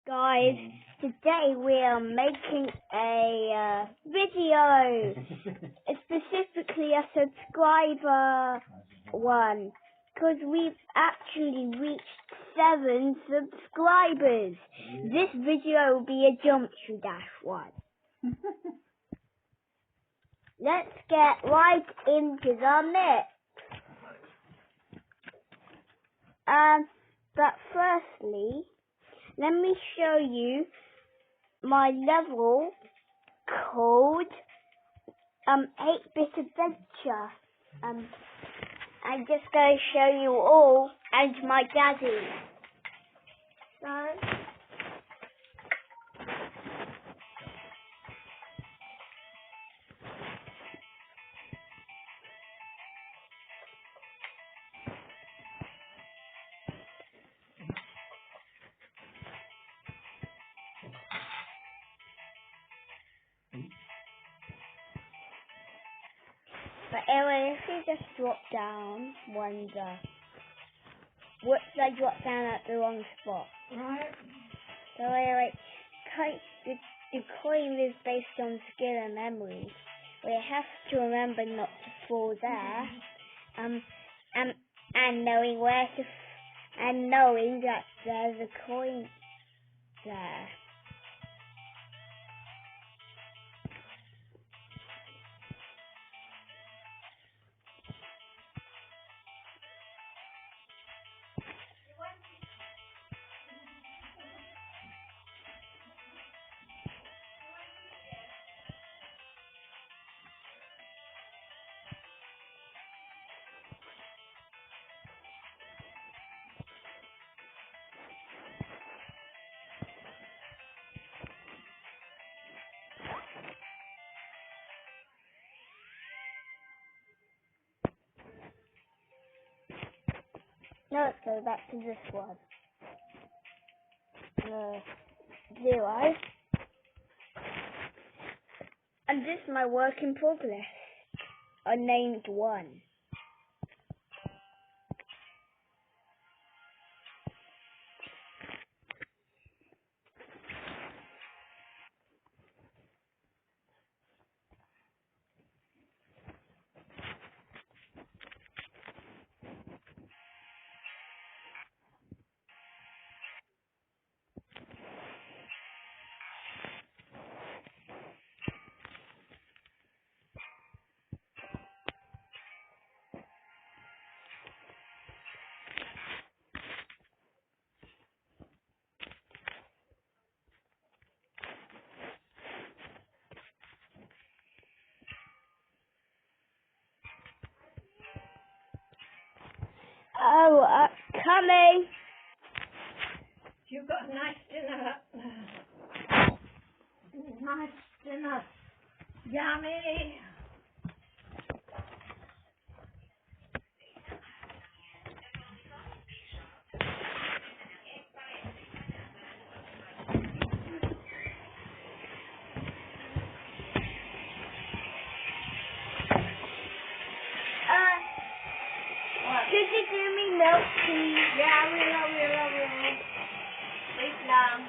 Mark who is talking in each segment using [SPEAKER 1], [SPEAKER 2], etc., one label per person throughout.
[SPEAKER 1] Guys, today we are making a video. It's specifically a subscriber one, because we've actually reached 7 subscribers. This video will be a Geometry Dash one. Let's get right into the mix. But firstly, let me show you my level called 8-Bit Adventure. I'm just going to show you all and my daddy. So, but anyway, if you just drop down, wonder. What did I drop down at the wrong spot?
[SPEAKER 2] Right.
[SPEAKER 1] So anyway, the coin is based on skill and memory. We have to remember not to fall there. And knowing where to, and knowing that there's a coin there. Now let's go back to this one. 0. And this is my work in progress. Unnamed 1. Oh, coming!
[SPEAKER 2] You've got a nice dinner. Nice dinner. Yummy.
[SPEAKER 1] Could you do me milk, please?
[SPEAKER 2] Yeah, we will.
[SPEAKER 1] Wait lang.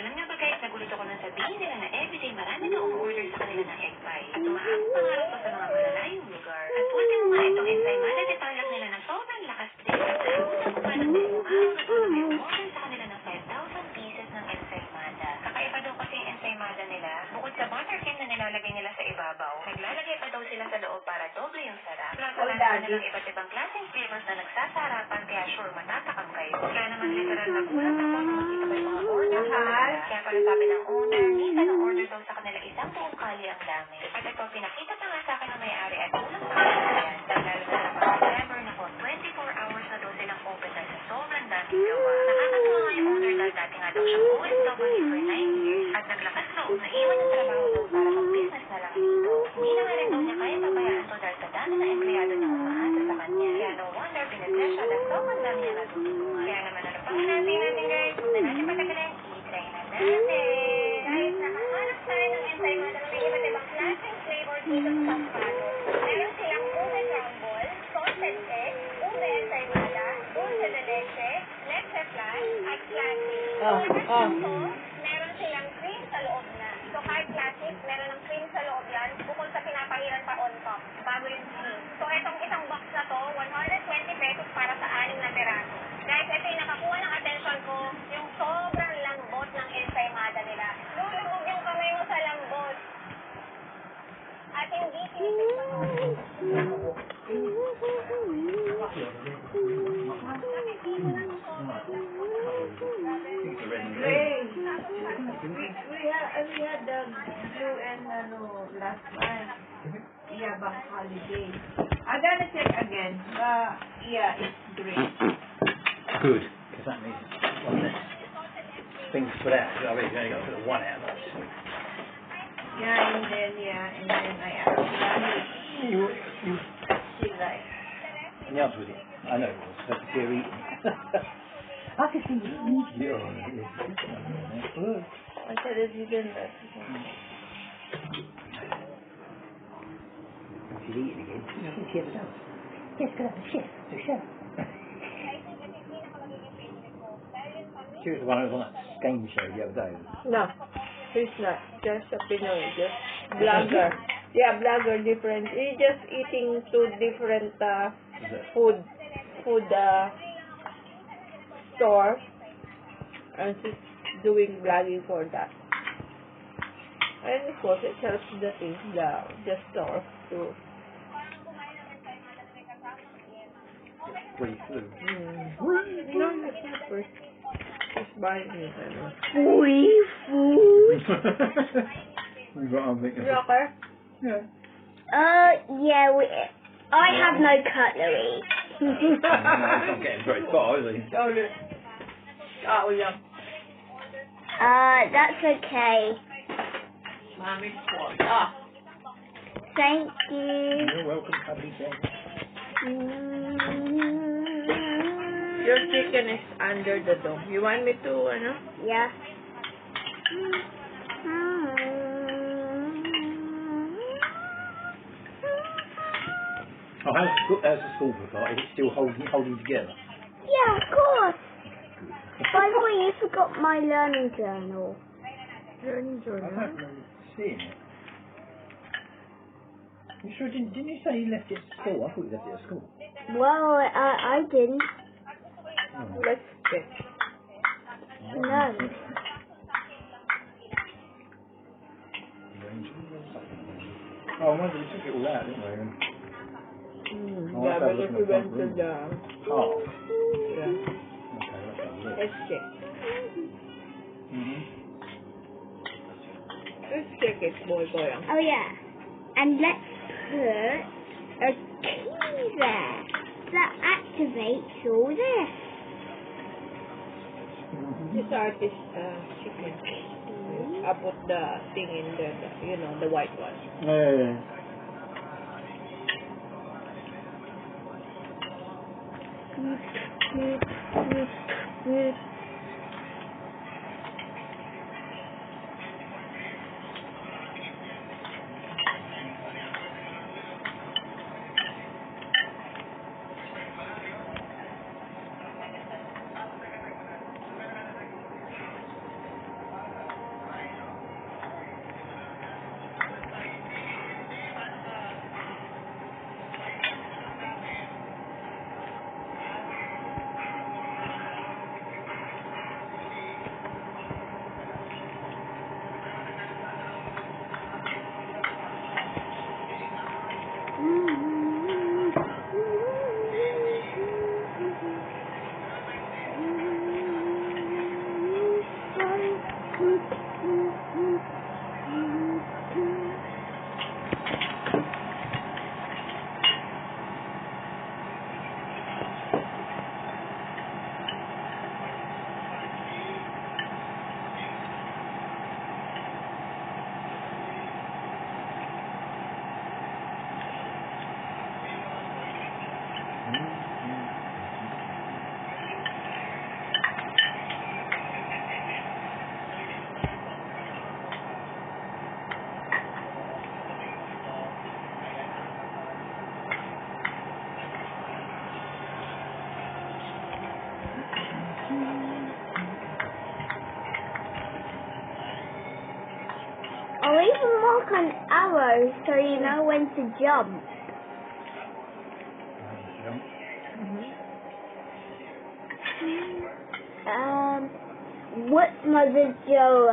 [SPEAKER 3] Alam niyo ba guys, nagulat ako nang sabihin nila na everyday marami na umu-order sa kanila ng egg pie. At umaabot pa nga ito sa mga malalayong lugar. At ultimo nga itong Ensaymada de Tarlac nila na sobrang lakas din. At naabutan ko pa ng buong araw na ito na may umorder sa kanila ng 5,000 pieces ng Ensaymada. Kakaiba daw kasi yung Ensaymada nila. Bukod sa buttercream na nilalagay nila sa ibabaw, naglalagay pa daw sila sa loob para doble yung sarap. Plus wala naman nilang iba't ibang klaseng flavors na nagsasarapan kaya sure matatakam kayo. Kaya naman literal nagulat ako nung makita ko yung mga order sa kanila. Kaya pala sabi ng owner, minsan ang order daw sa kanila isang buong kali ang dami. At ito, pinakita pa nga sa akin ng may-ari at unang pagkakayan. Dahil sa mga December na po, 24 hours na daw silang open dahil sa sobrang daming gawa. Nakakatuwa nga yung owner dahil dati nga daw siyang OFW for 9 years at naglakas loob na iwan ng trabaho daw para mag-business na lang dito. Hindi na nga rin daw niya kaya pabayaan to dahil sa dami na empleyado niya umaasa sa kanya. Kaya no wonder pinag-pressure dahil sobrang dami natin guys, huwag na natin patagalin, i-try na natin. Guys, nakahanap tayo ng ensaymada na may iba't ibang klaseng flavor dito sa avocado. Meron silang ube crumble, salted egg, ube ensaymada, dulce de leche, leche flan, at classic. Meron silang cream sa loob na. So kahit classic, meron ng cream sa loob yan, bukod sa pinapahiran pa on top, bago yung cheese. So itong isang box na to, 120 pesos para sa 6 na peraso. Guys, ito yung nakakuha ng attention ko, yung sobrang lambot ng ensaymada nila. Lulubog yung kamay mo sa lambot. At hindi tinipid pa
[SPEAKER 2] We had the blue and last time. Yeah, bank holiday. I'm gonna check again. Yeah, it's great.
[SPEAKER 4] Good, because that means one less thing to put out. I mean, you only got to put one out.
[SPEAKER 2] Yeah, and then I asked Daddy.
[SPEAKER 4] You,
[SPEAKER 2] She like.
[SPEAKER 4] and the answer was yes. I know it was. But you're eating. I could see you.
[SPEAKER 2] I said it didn't.
[SPEAKER 4] She's eating again. I think she ever does. Yes, good. Chef. The chef. She was the one who was on that game show the other day.
[SPEAKER 2] No, he's not. Just a Pinoy, just blogger. Yeah, blogger different. He's just eating two different food store, and she's doing vlogging for that. And of course, it helps the store too.
[SPEAKER 4] Free food.
[SPEAKER 2] No, that's not first. Just buying it.
[SPEAKER 1] Free food.
[SPEAKER 4] We've got our making.
[SPEAKER 2] Rocker?
[SPEAKER 4] Yeah.
[SPEAKER 1] Yeah, I have no cutlery.
[SPEAKER 4] He's not getting very far, is he?
[SPEAKER 2] Oh, yeah.
[SPEAKER 1] That's okay.
[SPEAKER 2] Mommy's fault. Ah.
[SPEAKER 1] Thank you.
[SPEAKER 4] You're welcome, Cubby.
[SPEAKER 2] Your chicken is under the dome. You want me to,
[SPEAKER 1] Yeah.
[SPEAKER 4] Oh, how's the school book? Is it still holding together?
[SPEAKER 1] Yeah, of course. By the way, you forgot my learning journal.
[SPEAKER 2] Learning
[SPEAKER 4] I
[SPEAKER 2] journal?
[SPEAKER 4] don't remember seeing it. You sure didn't you say you left it at school? I thought you left it at school.
[SPEAKER 1] Well, I didn't.
[SPEAKER 4] Oh.
[SPEAKER 2] Let's check.
[SPEAKER 1] No.
[SPEAKER 4] Oh, I wonder we took it all out, didn't we? Oh,
[SPEAKER 2] Yeah,
[SPEAKER 4] let's have a
[SPEAKER 2] but
[SPEAKER 4] look
[SPEAKER 2] if
[SPEAKER 4] in
[SPEAKER 2] we
[SPEAKER 4] the front
[SPEAKER 2] went to
[SPEAKER 4] room.
[SPEAKER 2] the...
[SPEAKER 4] Oh.
[SPEAKER 2] Yeah.
[SPEAKER 4] Okay, let's have a look.
[SPEAKER 2] Let's check.
[SPEAKER 4] Mm-hmm.
[SPEAKER 2] Let's check it, boy.
[SPEAKER 1] Oh, yeah. And let's put a key there that activates all this.
[SPEAKER 2] This artist chicken. I put the thing in the white one.
[SPEAKER 4] Yeah.
[SPEAKER 1] even mark an arrow so you know when to jump.
[SPEAKER 4] Jump.
[SPEAKER 1] What Mother Joe